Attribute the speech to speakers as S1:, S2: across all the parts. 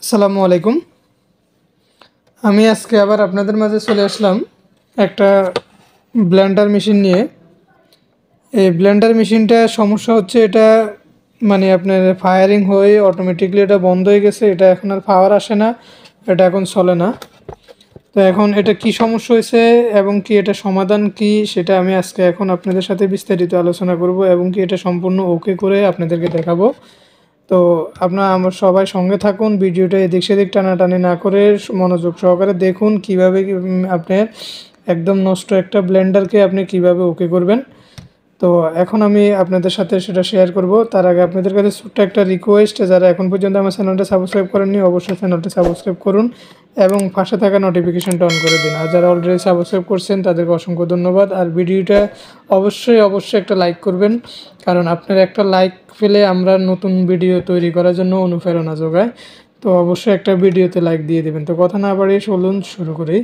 S1: আসসালামু আলাইকুম। আমি আজকে আবার আপনাদের মাঝে চলে আসলাম একটা ব্লেন্ডার মেশিন নিয়ে। এই ব্লেন্ডার মেশিনটা সমস্যা হচ্ছে, এটা মানে আপনার ফায়ারিং হয়ে অটোমেটিকলি এটা বন্ধ হয়ে গেছে, এটা এখন আর পাওয়ার আসে না, এটা এখন চলে না। তো এখন এটা কি সমস্যা হয়েছে এবং কি এটা সমাধান কি, সেটা আমি আজকে এখন আপনাদের সাথে বিস্তারিত আলোচনা করব এবং কি এটা সম্পূর্ণ ওকে করে আপনাদেরকে দেখাবো। তো আপনারা আমার সবাই সঙ্গে থাকুন, ভিডিওটা এদিক সেদিক টানাটানি না করে মনোযোগ সহকারে দেখুন কীভাবে আপনার একদম নষ্ট একটা ব্লেন্ডারকে আপনি কিভাবে ওকে করবেন। তো এখন আমি আপনাদের সাথে সেটা শেয়ার করব। তার আগে আপনাদের কাছে ছোট্ট একটা রিকোয়েস্ট, যারা এখন পর্যন্ত আমার চ্যানেলটা সাবস্ক্রাইব করেননি অবশ্যই চ্যানেলটা সাবস্ক্রাইব করুন এবং পাশে থাকা নোটিফিকেশনটা অন করে দিন। আর যারা অলরেডি সাবস্ক্রাইব করছেন তাদেরকে অসংখ্য ধন্যবাদ। আর ভিডিওটা অবশ্যই একটা লাইক করবেন, কারণ আপনার একটা লাইক পেলে আমরা নতুন ভিডিও তৈরি করার জন্য অনুপ্রেরণা যোগায়। তো অবশ্যই একটা ভিডিওতে লাইক দিয়ে দেবেন। তো কথা না বাড়িয়ে চলুন শুরু করি।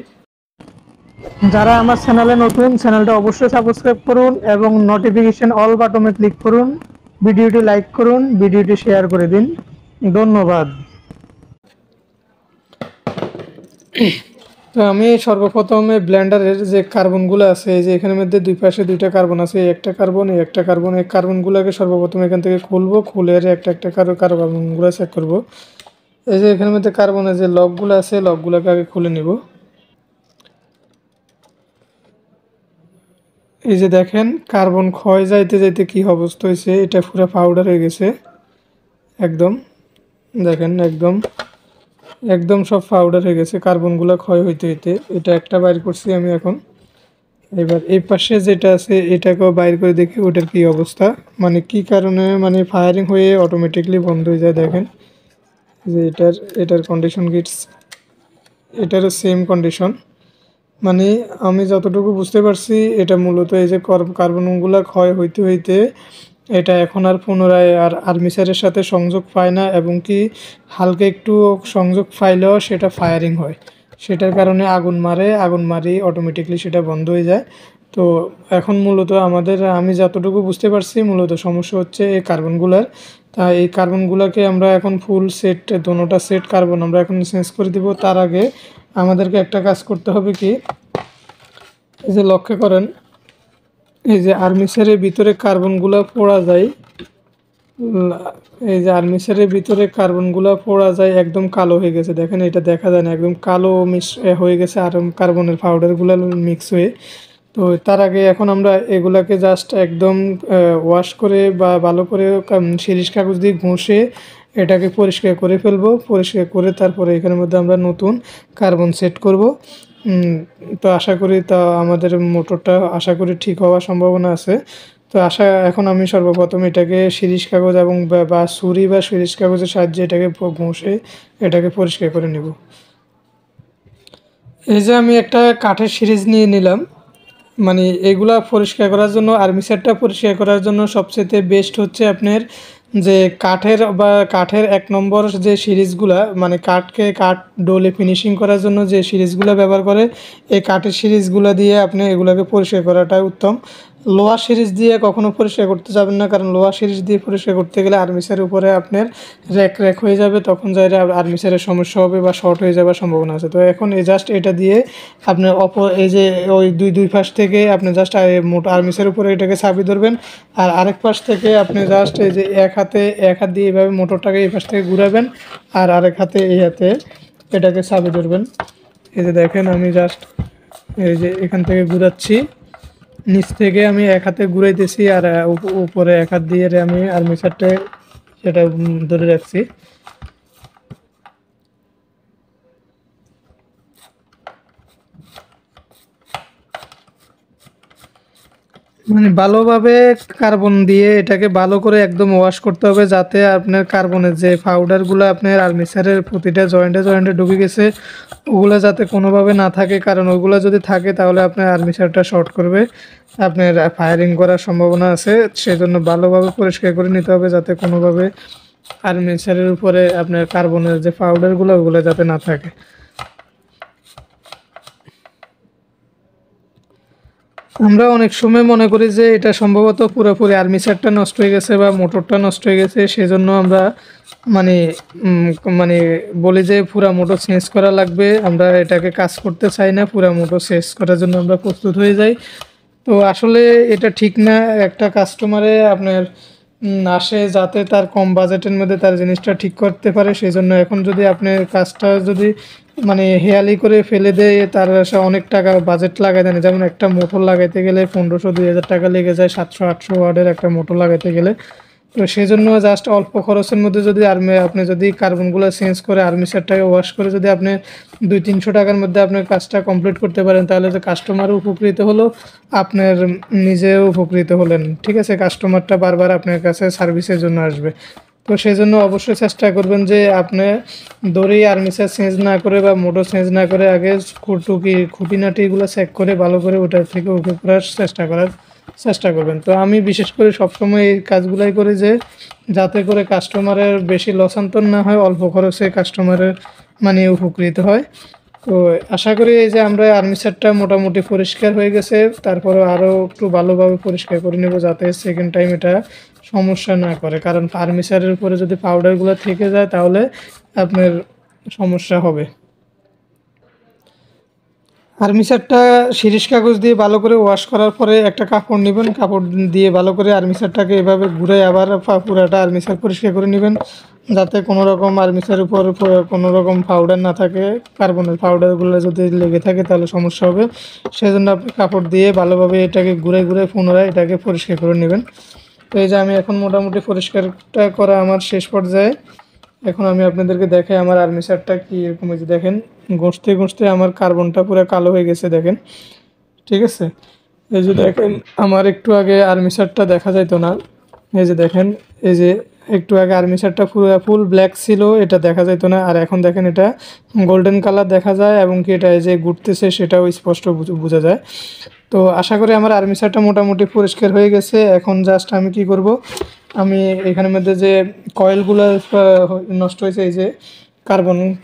S1: যারা আমার চ্যানেলে নতুন, চ্যানেলটা অবশ্যই সাবস্ক্রাইব করুন এবং নোটিফিকেশন অল বাটনে ক্লিক করুন, ভিডিওটি লাইক করুন, ভিডিওটি শেয়ার করে দিন। ধন্যবাদ। তো আমি সর্বপ্রথমে ব্লেন্ডারের যে কার্বনগুলো আছে, এই যে এখানের মধ্যে দুই পাশে দুইটা কার্বন আছে, একটা কার্বন এই একটা কার্বন, এই কার্বনগুলোকে সর্বপ্রথম এখান থেকে খুলবো, খুলে একটা একটা কার্বনগুলো চেক করব। এই যে এখানের মধ্যে কার্বনের যে লকগুলো আছে, লকগুলোকে আগে খুলে নিব। এই যে দেখেন কার্বন ক্ষয় যাইতে যাইতে কি অবস্থা হয়েছে, এটা পুরো পাউডার হয়ে গেছে একদম। দেখেন একদম একদম সব পাউডার হয়ে গেছে কার্বনগুলো ক্ষয় হইতে হইতে। এটা একটা বাইর করছি আমি এখন। এবার এই পাশে যেটা আছে এটাকেও বাইর করে দেখি ওটার কি অবস্থা, মানে কি কারণে মানে ফায়ারিং হয়ে অটোমেটিকলি বন্ধ হয়ে যায়। দেখেন যে এটার কন্ডিশন গিটস, এটারও সেম কন্ডিশন। মানে আমি যতটুকু বুঝতে পারছি এটা মূলত এই যে কার্বনগুলো ক্ষয় হইতে হইতে এটা এখন আর পুনরায় আর আর্মিচারের সাথে সংযোগ পায় না, এবং কি হালকা একটু সংযোগ পাইলেও সেটা ফায়ারিং হয়, সেটার কারণে আগুন মারি অটোমেটিকলি সেটা বন্ধ হয়ে যায়। তো এখন মূলত আমি যতটুকু বুঝতে পারছি মূলত সমস্যা হচ্ছে এই কার্বনগুলার। তা এই কার্বনগুলোকে আমরা এখন ফুল সেট, দোনোটা সেট কার্বন আমরা এখন চেঞ্জ করে দিব। তার আগে আমাদেরকে একটা কাজ করতে হবে কি, এই যে লক্ষ্য করেন এই যে আর্মিচারের ভিতরে কার্বনগুলো পড়া যায়, এই যে আর্মিচারের ভিতরে কার্বনগুলো পড়া যায় একদম কালো হয়ে গেছে। দেখেন এটা দেখা যায় না, একদম কালো হয়ে গেছে আর কার্বনের পাউডারগুলো মিক্স হয়ে। তো তার আগে এখন আমরা এগুলাকে জাস্ট একদম ওয়াশ করে বা ভালো করে শিরিষ কাগজ দিয়ে ঘষে এটাকে পরিষ্কার করে ফেলবো। পরিষ্কার করে তারপরে এখানের মধ্যে আমরা নতুন কার্বন সেট করব। তো আশা করি তা আমাদের মোটরটা আশা করি ঠিক হওয়ার সম্ভাবনা আছে। তো এখন আমি সর্বপ্রথম এটাকে শিরিষ কাগজ এবং বা ছুরি বা শিরিষ কাগজের সাহায্যে এটাকে ঘষে এটাকে পরিষ্কার করে নেব। এই যে আমি একটা কাঠের সিরিজ নিয়ে নিলাম। মানে এগুলা পরিষ্কার করার জন্য, আর্মিচারটা পরিষ্কার করার জন্য সবচেয়ে বেস্ট হচ্ছে আপনার যে কাঠের 1 নম্বর যে সিরিজগুলা, মানে কাঠ ডোলে ফিনিশিং করার জন্য যে সিরিজগুলো ব্যবহার করে, এই কাঠের সিরিজগুলো দিয়ে আপনি এগুলাকে পরিষ্কার করাটাই উত্তম। লোহা সিরিজ দিয়ে কখনো পরিষ্কার করতে যাবেন না, কারণ লোহা সিরিজ দিয়ে পরিষ্কার করতে গেলে আর্মিচারের উপরে আপনার র্যাক হয়ে যাবে, তখন যাই আর্মিচারের সমস্যা হবে বা শর্ট হয়ে যাওয়ার সম্ভাবনা আছে। তো এখন এটা দিয়ে আপনার এই যে ওই দুই পাশ থেকে আপনি জাস্ট আর্মিচারের উপরে এটাকে চাবি ধরবেন, আর আরেক পাশ থেকে আপনি জাস্ট এই যে এক হাত দিয়ে এইভাবে মোটরটাকে এই পাশ থেকে ঘুরাবেন, আর আরেক হাতে এই হাতে এটাকে চাবি ধরবেন। এই যে দেখেন আমি জাস্ট এই যে এখান থেকে ঘুরাচ্ছি, নিচ থেকে আমি এক হাতে ঘুরাইতেছি, আর উপরে এক হাত দিয়ে আমি আর্মিচারটা সেটা ধরে রাখছি। মানে ভালোভাবে কার্বন দিয়ে এটাকে ভালো করে একদম ওয়াশ করতে হবে, যাতে আপনার কার্বনের যে পাউডারগুলো আপনার আর্মিচারের প্রতিটা জয়েন্টে জয়েন্টে ঢুকে গেছে ওগুলো যাতে কোনোভাবে না থাকে, কারণ ওগুলো যদি থাকে তাহলে আপনার আর্মিচারটা শর্ট করবে, আপনার ফায়ারিং করার সম্ভাবনা আছে। সেজন্য ভালোভাবে পরিষ্কার করে নিতে হবে যাতে কোনোভাবে আর্মিচারের উপরে আপনার কার্বনের যে পাউডারগুলো ওগুলো যাতে না থাকে। আমরা অনেক সময় মনে করি যে এটা সম্ভবত পুরোপুরি আর্মিচারটা নষ্ট হয়ে গেছে বা মোটরটা নষ্ট হয়ে গেছে, সেজন্য আমরা মানে উম, মানে বলি যে পুরা মোটর চেঞ্জ করা লাগবে। আমরা এটাকে কাজ করতে চাই না, পুরা মোটর চেঞ্জ করার জন্য আমরা প্রস্তুত হয়ে যাই। তো আসলে এটা ঠিক না। একটা কাস্টমারে আপনার আসে যাতে তার কম বাজেটের মধ্যে তার জিনিসটা ঠিক করতে পারে, সেই জন্য এখন যদি আপনি কাজটা যদি মানে হেয়ালি করে ফেলে দেয়, তার অনেক টাকা বাজেট লাগাই দেন। যেমন একটা মোটর লাগাইতে গেলে 1500-2000 টাকা লেগে যায়, 700-800 ওয়ার্ডের একটা মোটর লাগাইতে গেলে। তো সেই জন্য জাস্ট অল্প খরচের মধ্যে যদি আপনি যদি কার্বনগুলো চেঞ্জ করে আর্মিচারটাকে ওয়াশ করে যদি আপনি 200-300 টাকার মধ্যে আপনার কাজটা কমপ্লিট করতে পারেন, তাহলে তো কাস্টমারও উপকৃত হলো, আপনার নিজেও উপকৃত হলেন। ঠিক আছে, কাস্টমারটা বারবার আপনার কাছে সার্ভিসের জন্য আসবে। তো সেই জন্য অবশ্যই চেষ্টা করবেন যে আপনি দড়ি আর্মিচার চেঞ্জ না করে বা মোটর চেঞ্জ না করে আগে খুঁটিনাটিগুলো চেক করে ভালো করে ওটার থেকে উঠে করার চেষ্টা করবেন। তো আমি বিশেষ করে সবসময় এই কাজগুলাই করি যে যাতে করে কাস্টমারের বেশি লসান্তর না হয়, অল্প খরচে কাস্টমারের মানে উপকৃত হয়। তো আশা করি এই যে আমরা আর্মিচারটা মোটামুটি পরিষ্কার হয়ে গেছে, তারপরে আরও একটু ভালোভাবে পরিষ্কার করে নেব যাতে সেকেন্ড টাইম এটা সমস্যা না করে। কারণ আর্মিচারের উপরে যদি পাউডারগুলো থেকে যায় তাহলে আপনার সমস্যা হবে। আর্মিচারটা শিরিষ কাগজ দিয়ে ভালো করে ওয়াশ করার পরে একটা কাপড় নেবেন, কাপড় দিয়ে ভালো করে আর্মিচারটাকে এভাবে ঘুরে আবার পুরাটা আর্মিচার পরিষ্কার করে নেবেন, যাতে কোনো রকম আর্মিচারের উপর কোনো রকম পাউডার না থাকে। কার্বনের পাউডারগুলো যদি লেগে থাকে তাহলে সমস্যা হবে। সেজন্য আপনি কাপড় দিয়ে ভালোভাবে এটাকে ঘুরে ঘুরে পুনরায় এটাকে পরিষ্কার করে নেবেন। তো এই যে আমি এখন মোটামুটি পরিষ্কারটা করা আমার শেষ পর্যায়ে। এখন আমি আপনাদেরকে দেখাই আমার আর্মিচারটা কি এরকম। এই যে দেখেন, ঘষতে ঘষতে আমার কার্বনটা পুরো কালো হয়ে গেছে দেখেন। ঠিক আছে, এই যে দেখেন আমার একটু আগে আর্মিচারটা দেখা যাইতো না। এই যে দেখেন, এই যে একটু আগে আর্মিচারটা পুরো ফুল ব্ল্যাক ছিল, এটা দেখা যাইতো না। আর এখন দেখেন এটা গোল্ডেন কালার দেখা যায়, এবং কি এটা এই যে ঘুরতেছে সেটাও স্পষ্ট বোঝা যায়। তো আশা করি আমার আর্মিচারটা মোটামুটি পরিষ্কার হয়ে গেছে। এখন জাস্ট আমি কি করব, আমি এখানের মধ্যে যে কয়েলগুলো নষ্ট হয়েছে, এই যে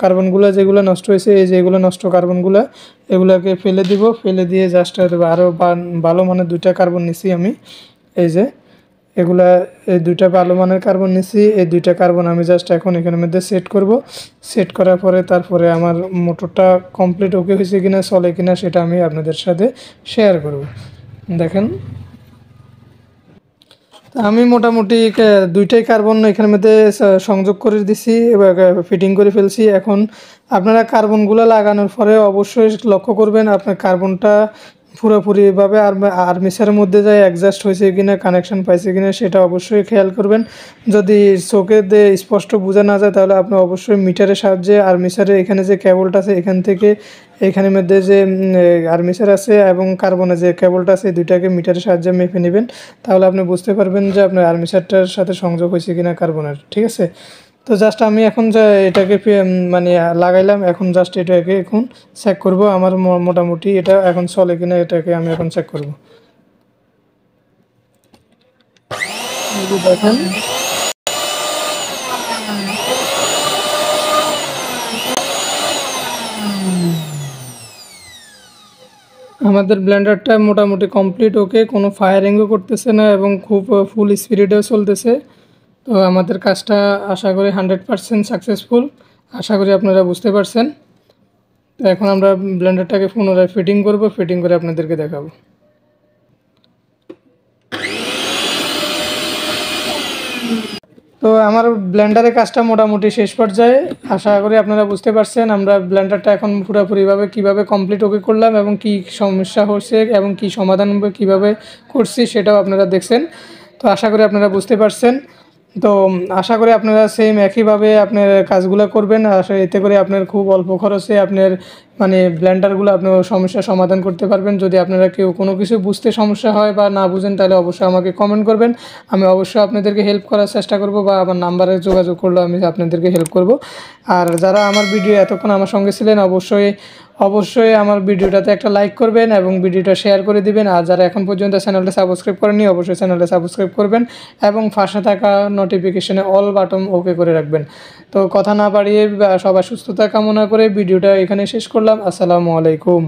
S1: কার্বনগুলো যেগুলো নষ্ট হয়েছে, এই যে এগুলো নষ্ট কার্বনগুলো, এগুলোকে ফেলে দিব। ফেলে দিয়ে জাস্ট আরও ভালো মানের 2টা কার্বন নিছি আমি। এই যে এগুলা, এই 2টা ভালো মানের কার্বন নিছি। এই 2টা কার্বন আমি জাস্ট এখন এখানের মধ্যে সেট করব। সেট করার পরে তারপরে আমার মোটরটা কমপ্লিট ওকে হয়েছে কিনা, চলে কিনা, সেটা আমি আপনাদের সাথে শেয়ার করব। দেখেন, তা আমি মোটামুটি 2টাই কার্বন এখানের মধ্যে সংযোগ করে দিছি, এবার ফিটিং করে ফেলছি। এখন আপনারা কার্বনগুলো লাগানোর পরে অবশ্যই লক্ষ্য করবেন আপনার কার্বনটা পুরোপুরিভাবে আর্মিচারের মধ্যে যায় অ্যাডজাস্ট হয়েছে কিনা, কানেকশন পাইছে কিনা, সেটা অবশ্যই খেয়াল করবেন। যদি চোখে দিয়ে স্পষ্ট বোঝা না যায় তাহলে আপনি অবশ্যই মিটারের সাহায্যে আর্মিচারের এখানে যে কেবলটা আছে এখান থেকে এখানের মধ্যে যে আর্মিচার আছে এবং কার্বনের যে কেবলটা আছে, এই দুইটাকে মিটারের সাহায্যে মেপে নেবেন। তাহলে আপনি বুঝতে পারবেন যে আপনার আর্মিচারটার সাথে সংযোগ হয়েছে কিনা কার্বনের। ঠিক আছে, তো জাস্ট আমি এখন যা এটাকে মানে লাগাইলাম, এখন জাস্ট এটাকে এখন চেক করব আমার মোটামুটি এটা এখন চলে কিনা, এটাকে আমি এখন চেক করব। দেখেন, আমাদের ব্লেন্ডারটা মোটামুটি কমপ্লিট ওকে, কোনো ফায়ারিংও করতেছে না এবং খুব ফুল স্পিডেও চলতেছে। তো আমাদের কাজটা আশা করি 100% সাকসেসফুল। আশা করি আপনারা বুঝতে পারছেন। তো এখন আমরা ব্লেন্ডারটাকে পুনরায় ফিটিং করব, ফিটিং করে আপনাদেরকে দেখাবো। তো আমার ব্লেন্ডারের কাজটা মোটামুটি শেষ পর্যায়ে। আশা করি আপনারা বুঝতে পারছেন আমরা ব্লেন্ডারটা এখন পুরোপুরিভাবে কীভাবে কমপ্লিট ওকে করলাম এবং কি সমস্যা হচ্ছে এবং কি সমাধান কীভাবে করছি সেটাও আপনারা দেখছেন। তো আশা করি আপনারা বুঝতে পারছেন। তো আশা করি আপনারা সেম একইভাবে আপনার কাজগুলো করবেন। আসলে এতে করে আপনার খুব অল্প খরচে আপনার মানে ব্লেন্ডারগুলো আপনি সমস্যার সমাধান করতে পারবেন। যদি আপনারা কেউ কোনো কিছু বুঝতে সমস্যা হয় বা না বুঝেন তাহলে অবশ্যই আমাকে কমেন্ট করবেন। আমি অবশ্যই আপনাদেরকে হেল্প করার চেষ্টা করব বা আমার নাম্বারে যোগাযোগ করলেও আমি আপনাদেরকে হেল্প করব। আর যারা আমার ভিডিও এতক্ষণ আমার সঙ্গে ছিলেন অবশ্যই আমার ভিডিওটাতে একটা লাইক করবেন এবং ভিডিওটা শেয়ার করে দিবেন। আর যারা এখন পর্যন্ত চ্যানেলটা সাবস্ক্রাইব করেননি অবশ্যই চ্যানেলটা সাবস্ক্রাইব করবেন এবং পাশে থাকা নোটিফিকেশনে অল বাটন ওকে করে রাখবেন। তো কথা না বাড়িয়ে সবার সুস্থতা কামনা করে ভিডিওটা এখানে শেষ করলাম। আসসালামু আলাইকুম।